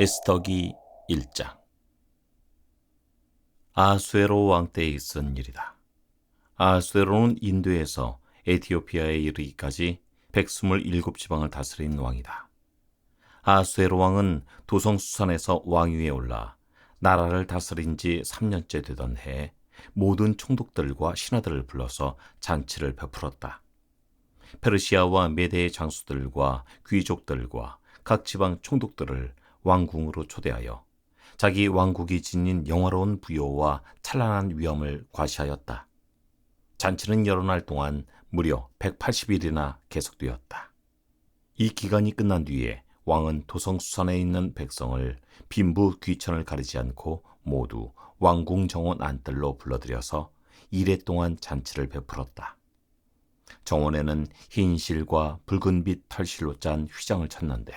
에스더기 1장. 아수에로 왕 때에 있은 일이다. 아수에로는 인도에서 에티오피아에 이르기까지 127지방을 다스린 왕이다. 아수에로 왕은 도성수산에서 왕위에 올라 나라를 다스린 지 3년째 되던 해에 모든 총독들과 신하들을 불러서 잔치를 베풀었다. 페르시아와 메대의 장수들과 귀족들과 각 지방 총독들을 왕궁으로 초대하여 자기 왕국이 지닌 영화로운 부요와 찬란한 위엄을 과시하였다. 잔치는 여러 날 동안 무려 180일이나 계속되었다. 이 기간이 끝난 뒤에 왕은 도성수산에 있는 백성을 빈부 귀천을 가리지 않고 모두 왕궁 정원 안뜰로 불러들여서 이래 동안 잔치를 베풀었다. 정원에는 흰 실과 붉은빛 털실로 짠 휘장을 쳤는데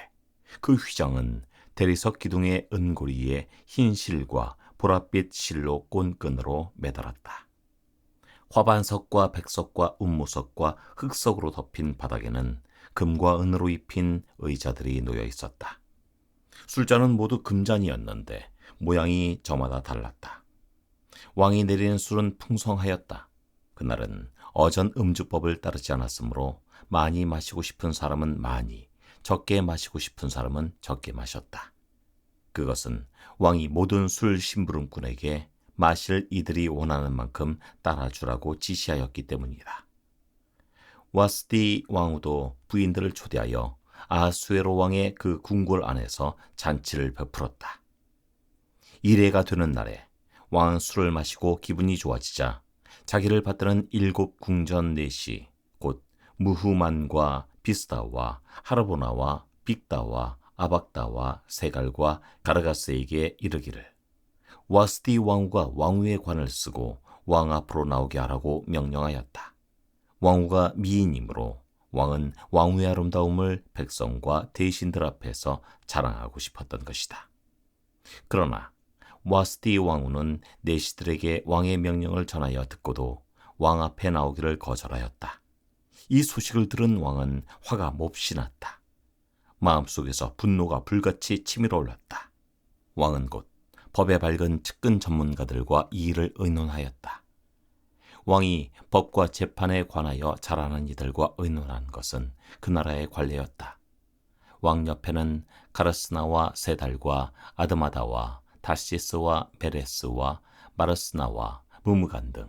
그 휘장은 대리석 기둥의 은고리에 흰 실과 보랏빛 실로 꼰끈으로 매달았다. 화반석과 백석과 운무석과 흑석으로 덮인 바닥에는 금과 은으로 입힌 의자들이 놓여 있었다. 술잔은 모두 금잔이었는데 모양이 저마다 달랐다. 왕이 내리는 술은 풍성하였다. 그날은 어전 음주법을 따르지 않았으므로 많이 마시고 싶은 사람은 많이, 적게 마시고 싶은 사람은 적게 마셨다. 그것은 왕이 모든 술 심부름꾼에게 마실 이들이 원하는 만큼 따라주라고 지시하였기 때문이다. 와스디 왕후도 부인들을 초대하여 아수에로 왕의 그 궁궐 안에서 잔치를 베풀었다. 이래가 되는 날에 왕은 술을 마시고 기분이 좋아지자 자기를 받드는 7 궁전 넷이 곧 무후만과 비스다와 하르보나와 빅다와 아박다와 세갈과 가르가스에게 이르기를 와스디 왕후가 왕후의 관을 쓰고 왕 앞으로 나오게 하라고 명령하였다. 왕후가 미인이므로 왕은 왕후의 아름다움을 백성과 대신들 앞에서 자랑하고 싶었던 것이다. 그러나 와스디 왕후는 내시들에게 왕의 명령을 전하여 듣고도 왕 앞에 나오기를 거절하였다. 이 소식을 들은 왕은 화가 몹시 났다. 마음속에서 분노가 불같이 치밀어 올랐다. 왕은 곧 법에 밝은 측근 전문가들과 이 일을 의논하였다. 왕이 법과 재판에 관하여 잘 아는 이들과 의논한 것은 그 나라의 관례였다. 왕 옆에는 가르스나와 세달과 아드마다와 다시스와 베레스와 마르스나와 무무간 등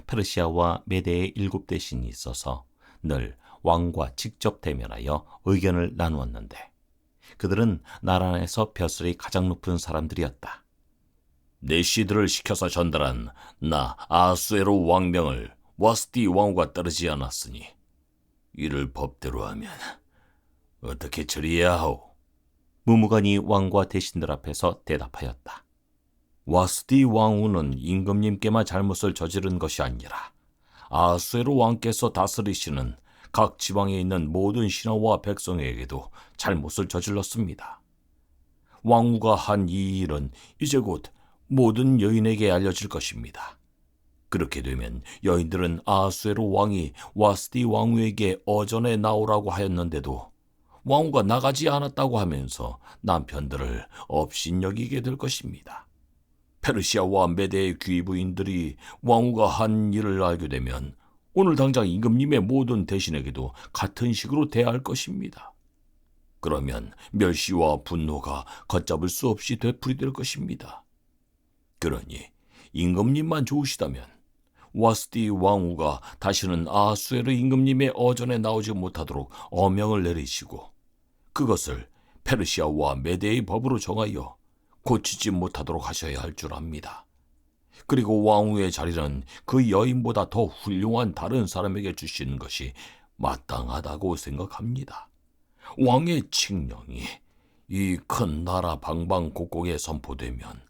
페르시아와 메대의 7 대신이 있어서 늘 왕과 직접 대면하여 의견을 나누었는데 그들은 나라 안에서 벼슬이 가장 높은 사람들이었다. 내시들을 시켜서 전달한 나 아수에로 왕명을 와스디 왕후가 따르지 않았으니 이를 법대로 하면 어떻게 처리해야 하오? 무무간이 왕과 대신들 앞에서 대답하였다. 와스디 왕후는 임금님께만 잘못을 저지른 것이 아니라 아수에로 왕께서 다스리시는 각 지방에 있는 모든 신하와 백성에게도 잘못을 저질렀습니다. 왕후가 한 이 일은 이제 곧 모든 여인에게 알려질 것입니다. 그렇게 되면 여인들은 아수에로 왕이 와스디 왕후에게 어전에 나오라고 하였는데도 왕후가 나가지 않았다고 하면서 남편들을 업신여기게 될 것입니다. 페르시아와 메대의 귀부인들이 왕후가 한 일을 알게 되면 오늘 당장 임금님의 모든 대신에게도 같은 식으로 대할 것입니다. 그러면 멸시와 분노가 걷잡을 수 없이 되풀이될 것입니다. 그러니 임금님만 좋으시다면 와스디 왕후가 다시는 아수에로 임금님의 어전에 나오지 못하도록 어명을 내리시고 그것을 페르시아와 메대의 법으로 정하여 고치지 못하도록 하셔야 할 줄 압니다. 그리고 왕후의 자리는 그 여인보다 더 훌륭한 다른 사람에게 주시는 것이 마땅하다고 생각합니다. 왕의 칙령이 이 큰 나라 방방곡곡에 선포되면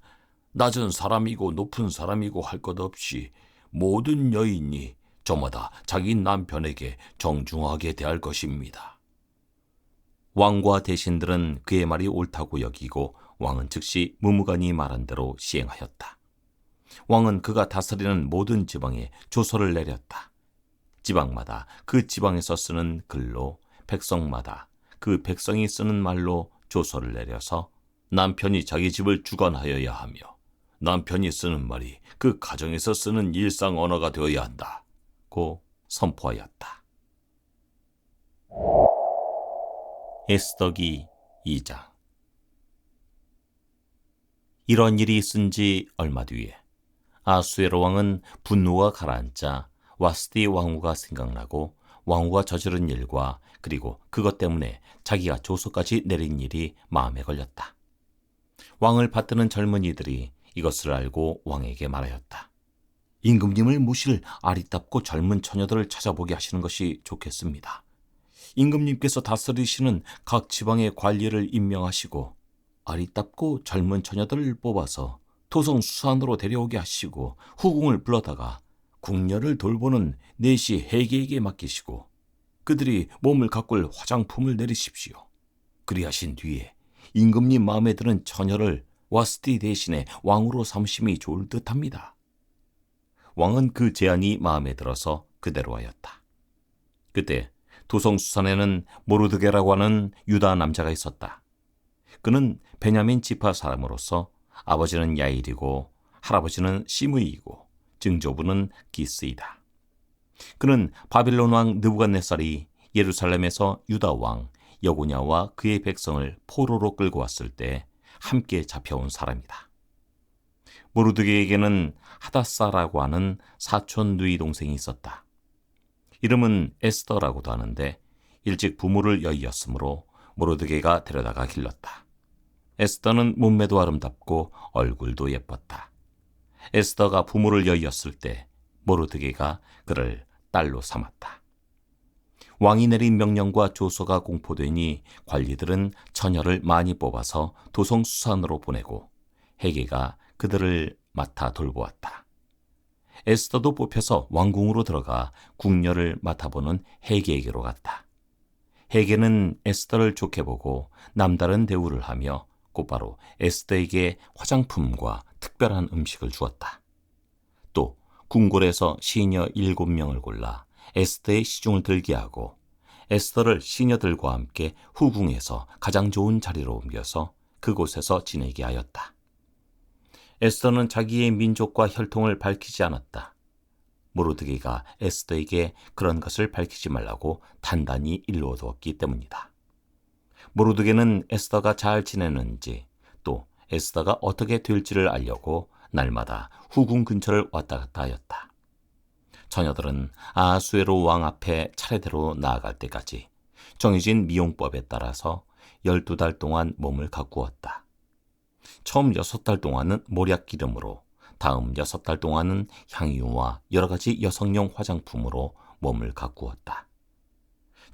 낮은 사람이고 높은 사람이고 할 것 없이 모든 여인이 저마다 자기 남편에게 정중하게 대할 것입니다. 왕과 대신들은 그의 말이 옳다고 여기고 왕은 즉시 무무간이 말한 대로 시행하였다. 왕은 그가 다스리는 모든 지방에 조서를 내렸다. 지방마다 그 지방에서 쓰는 글로 백성마다 그 백성이 쓰는 말로 조서를 내려서 남편이 자기 집을 주관하여야 하며 남편이 쓰는 말이 그 가정에서 쓰는 일상 언어가 되어야 한다. 고 선포하였다. 에스더기 2장. 이런 일이 있은 지 얼마 뒤에 아수에로 왕은 분노가 가라앉자 와스디 왕후가 생각나고 왕후가 저지른 일과 그리고 그것 때문에 자기가 조서까지 내린 일이 마음에 걸렸다. 왕을 받드는 젊은이들이 이것을 알고 왕에게 말하였다. 임금님을 모실 아리따고 젊은 처녀들을 찾아보게 하시는 것이 좋겠습니다. 임금님께서 다스리시는 각 지방의 관리를 임명하시고 아리따고 젊은 처녀들을 뽑아서 도성 수산으로 데려오게 하시고 후궁을 불러다가 궁녀를 돌보는 내시 해계에게 맡기시고 그들이 몸을 가꿀 화장품을 내리십시오. 그리하신 뒤에 임금님 마음에 드는 처녀를 와스티 대신에 왕으로 삼심이 좋을 듯합니다. 왕은 그 제안이 마음에 들어서 그대로 하였다. 그때 도성 수산에는 모르드게라고 하는 유다 남자가 있었다. 그는 베냐민 지파 사람으로서 아버지는 야일이고 할아버지는 시므이이고 증조부는 기스이다. 그는 바빌론 왕 느부갓네살이 예루살렘에서 유다 왕 여고냐와 그의 백성을 포로로 끌고 왔을 때 함께 잡혀온 사람이다. 모르드게에게는 하닷사라고 하는 사촌 누이 동생이 있었다. 이름은 에스더라고도 하는데 일찍 부모를 여의었으므로 모르드게가 데려다가 길렀다. 에스더는 몸매도 아름답고 얼굴도 예뻤다. 에스더가 부모를 여의었을 때 모르드게가 그를 딸로 삼았다. 왕이 내린 명령과 조서가 공포되니 관리들은 처녀를 많이 뽑아서 도성 수산으로 보내고 해게가 그들을 맡아 돌보았다. 에스더도 뽑혀서 왕궁으로 들어가 궁녀를 맡아보는 해게에게로 갔다. 해게는 에스더를 좋게 보고 남다른 대우를 하며 곧바로 에스더에게 화장품과 특별한 음식을 주었다. 또 궁궐에서 시녀 7명을 골라 에스더의 시중을 들게 하고 에스더를 시녀들과 함께 후궁에서 가장 좋은 자리로 옮겨서 그곳에서 지내게 하였다. 에스더는 자기의 민족과 혈통을 밝히지 않았다. 모르드게가 에스더에게 그런 것을 밝히지 말라고 단단히 일러두었기 때문이다. 모르드게는 에스더가 잘 지내는지 또 에스더가 어떻게 될지를 알려고 날마다 후궁 근처를 왔다 갔다 하였다. 처녀들은 아하수에로 왕 앞에 차례대로 나아갈 때까지 정해진 미용법에 따라서 12달 동안 몸을 가꾸었다. 처음 6달 동안은 몰약 기름으로, 다음 6달 동안은 향유와 여러 가지 여성용 화장품으로 몸을 가꾸었다.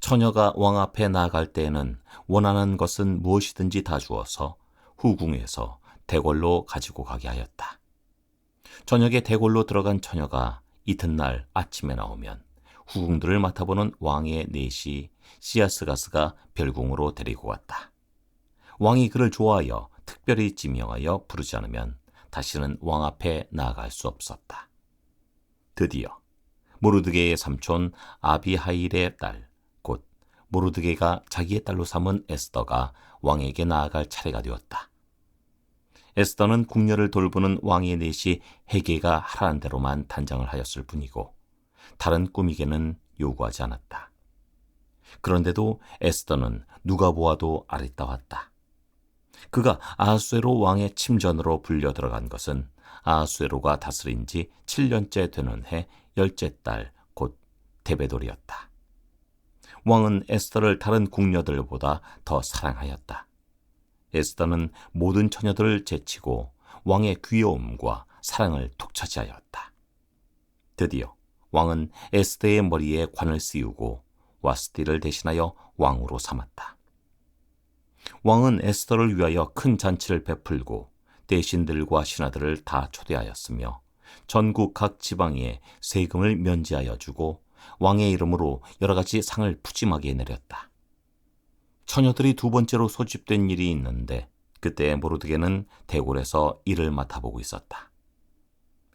처녀가 왕 앞에 나아갈 때에는 원하는 것은 무엇이든지 다 주어서 후궁에서 대궐로 가지고 가게 하였다. 저녁에 대궐로 들어간 처녀가 이튿날 아침에 나오면 후궁들을 맡아보는 왕의 내시 시아스가스가 별궁으로 데리고 왔다. 왕이 그를 좋아하여 특별히 지명하여 부르지 않으면 다시는 왕 앞에 나아갈 수 없었다. 드디어 모르드게의 삼촌 아비하일의 딸, 곧 모르드게가 자기의 딸로 삼은 에스더가 왕에게 나아갈 차례가 되었다. 에스더는 궁녀를 돌보는 왕의 넷이 해게가 하라는 대로만 단장을 하였을 뿐이고 다른 꾸미개는 요구하지 않았다. 그런데도 에스더는 누가 보아도 아리따웠다. 그가 아하수에로 왕의 침전으로 불려 들어간 것은 아하수에로가 다스린 지 7년째 되는 해 10째 달 곧 데베돌이었다. 왕은 에스더를 다른 궁녀들보다 더 사랑하였다. 에스더는 모든 처녀들을 제치고 왕의 귀여움과 사랑을 독차지하였다. 드디어 왕은 에스더의 머리에 관을 씌우고 와스티를 대신하여 왕으로 삼았다. 왕은 에스더를 위하여 큰 잔치를 베풀고 대신들과 신하들을 다 초대하였으며 전국 각 지방에 세금을 면제하여 주고 왕의 이름으로 여러 가지 상을 푸짐하게 내렸다. 처녀들이 두 번째로 소집된 일이 있는데 그때 모르드게는 대궐에서 일을 맡아보고 있었다.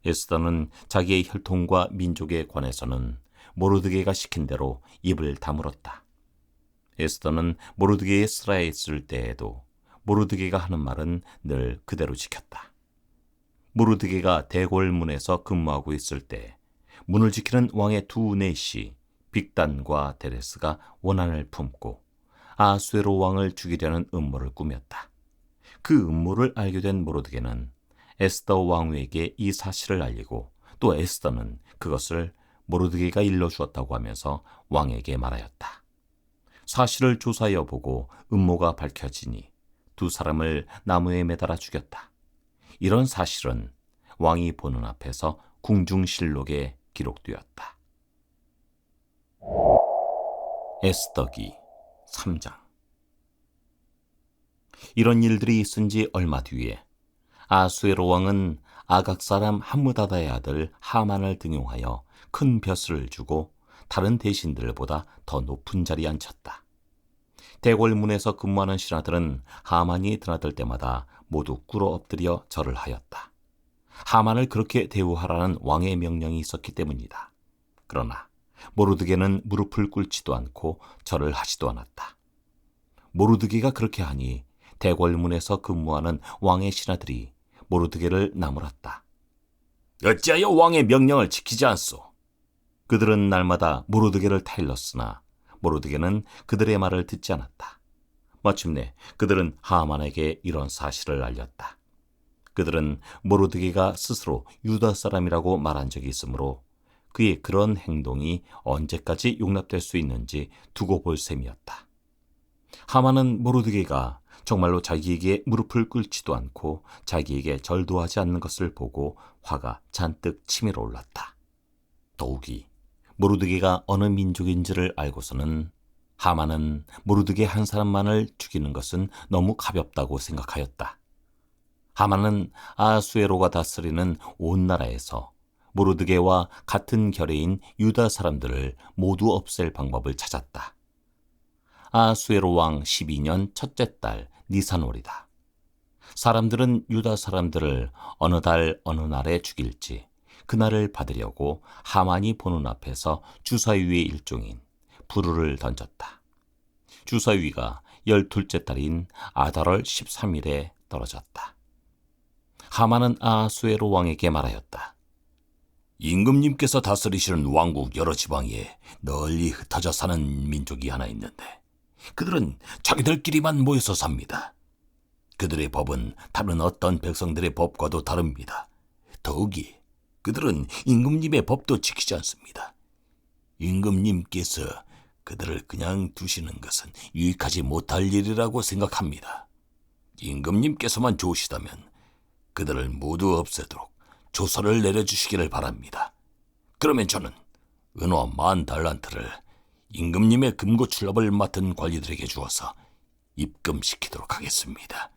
에스더는 자기의 혈통과 민족에 관해서는 모르드게가 시킨 대로 입을 다물었다. 에스더는 모르드게의 스라에 있을 때에도 모르드게가 하는 말은 늘 그대로 지켰다. 모르드게가 대궐문에서 근무하고 있을 때 문을 지키는 왕의 두 내시 빅단과 데레스가 원한을 품고 아수에로 왕을 죽이려는 음모를 꾸몄다. 그 음모를 알게 된 모르드게는 에스더 왕후에게 이 사실을 알리고 또 에스더는 그것을 모르드게가 일러주었다고 하면서 왕에게 말하였다. 사실을 조사해 보고 음모가 밝혀지니 두 사람을 나무에 매달아 죽였다. 이런 사실은 왕이 보는 앞에서 궁중실록에 기록되었다. 에스더기 3장. 이런 일들이 있은 지 얼마 뒤에 아수에로 왕은 아각 사람 함므다다의 아들 하만을 등용하여 큰 벼슬을 주고 다른 대신들보다 더 높은 자리에 앉혔다. 대궐문에서 근무하는 신하들은 하만이 드나들 때마다 모두 꿇어 엎드려 절을 하였다. 하만을 그렇게 대우하라는 왕의 명령이 있었기 때문이다. 그러나 모르드게는 무릎을 꿇지도 않고 절을 하지도 않았다. 모르드게가 그렇게 하니 대궐문에서 근무하는 왕의 신하들이 모르드게를 나무랐다. 어찌하여 왕의 명령을 지키지 않소? 그들은 날마다 모르드게를 타일렀으나 모르드게는 그들의 말을 듣지 않았다. 마침내 그들은 하만에게 이런 사실을 알렸다. 그들은 모르드게가 스스로 유다 사람이라고 말한 적이 있으므로 그의 그런 행동이 언제까지 용납될 수 있는지 두고 볼 셈이었다. 하만은 모르드게가 정말로 자기에게 무릎을 꿇지도 않고 자기에게 절도 하지 않는 것을 보고 화가 잔뜩 치밀어 올랐다. 더욱이 모르드게가 어느 민족인지를 알고서는 하만은 모르드게 한 사람만을 죽이는 것은 너무 가볍다고 생각하였다. 하만은 아수에로가 다스리는 온 나라에서 모르드게와 같은 결의인 유다 사람들을 모두 없앨 방법을 찾았다. 아수에로 왕 12년 첫째 달 니산월이다. 사람들은 유다 사람들을 어느 달 어느 날에 죽일지 그날을 받으려고 하만이 보는 앞에서 주사위의 일종인 부르를 던졌다. 주사위가 12째 달인 아달월 13일에 떨어졌다. 하만은 아수에로 왕에게 말하였다. 임금님께서 다스리시는 왕국 여러 지방에 널리 흩어져 사는 민족이 하나 있는데 그들은 자기들끼리만 모여서 삽니다. 그들의 법은 다른 어떤 백성들의 법과도 다릅니다. 더욱이 그들은 임금님의 법도 지키지 않습니다. 임금님께서 그들을 그냥 두시는 것은 유익하지 못할 일이라고 생각합니다. 임금님께서만 좋으시다면 그들을 모두 없애도록 조서를 내려주시기를 바랍니다. 그러면 저는 은화 10,000달란트를 임금님의 금고출납을 맡은 관리들에게 주어서 입금시키도록 하겠습니다.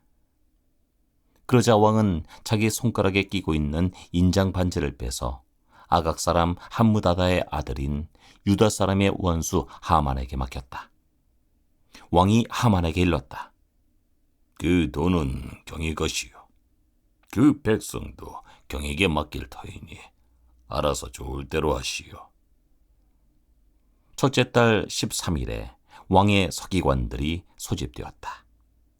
그러자 왕은 자기 손가락에 끼고 있는 인장 반지를 빼서 아각 사람 함므다다의 아들인 유다 사람의 원수 하만에게 맡겼다. 왕이 하만에게 일렀다. 그 돈은 경의 것이요. 그 백성도 경에게 맡길 터이니 알아서 좋을 대로 하시오. 첫째 달 13일에 왕의 서기관들이 소집되었다.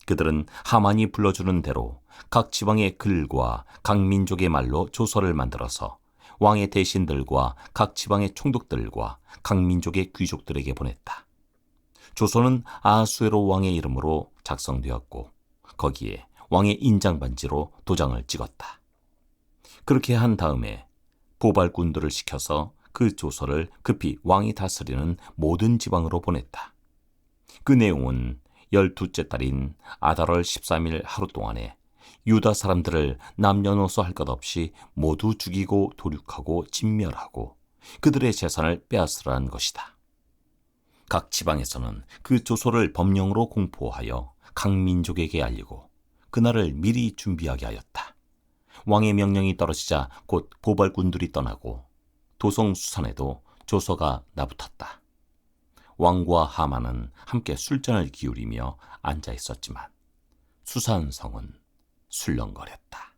그들은 하만이 불러주는 대로 각 지방의 글과 각 민족의 말로 조서를 만들어서 왕의 대신들과 각 지방의 총독들과 각 민족의 귀족들에게 보냈다. 조서는 아수에로 왕의 이름으로 작성되었고 거기에 왕의 인장반지로 도장을 찍었다. 그렇게 한 다음에 보발꾼들을 시켜서 그 조서를 급히 왕이 다스리는 모든 지방으로 보냈다. 그 내용은 12째 달인 아달월 13일 하루 동안에 유다 사람들을 남녀노소 할 것 없이 모두 죽이고 도륙하고 진멸하고 그들의 재산을 빼앗으라는 것이다. 각 지방에서는 그 조서를 법령으로 공포하여 각 민족에게 알리고 그날을 미리 준비하게 하였다. 왕의 명령이 떨어지자 곧 보발꾼들이 떠나고 도성 수산에도 조서가 나붙었다. 왕과 하만은 함께 술잔을 기울이며 앉아 있었지만 수산성은 술렁거렸다.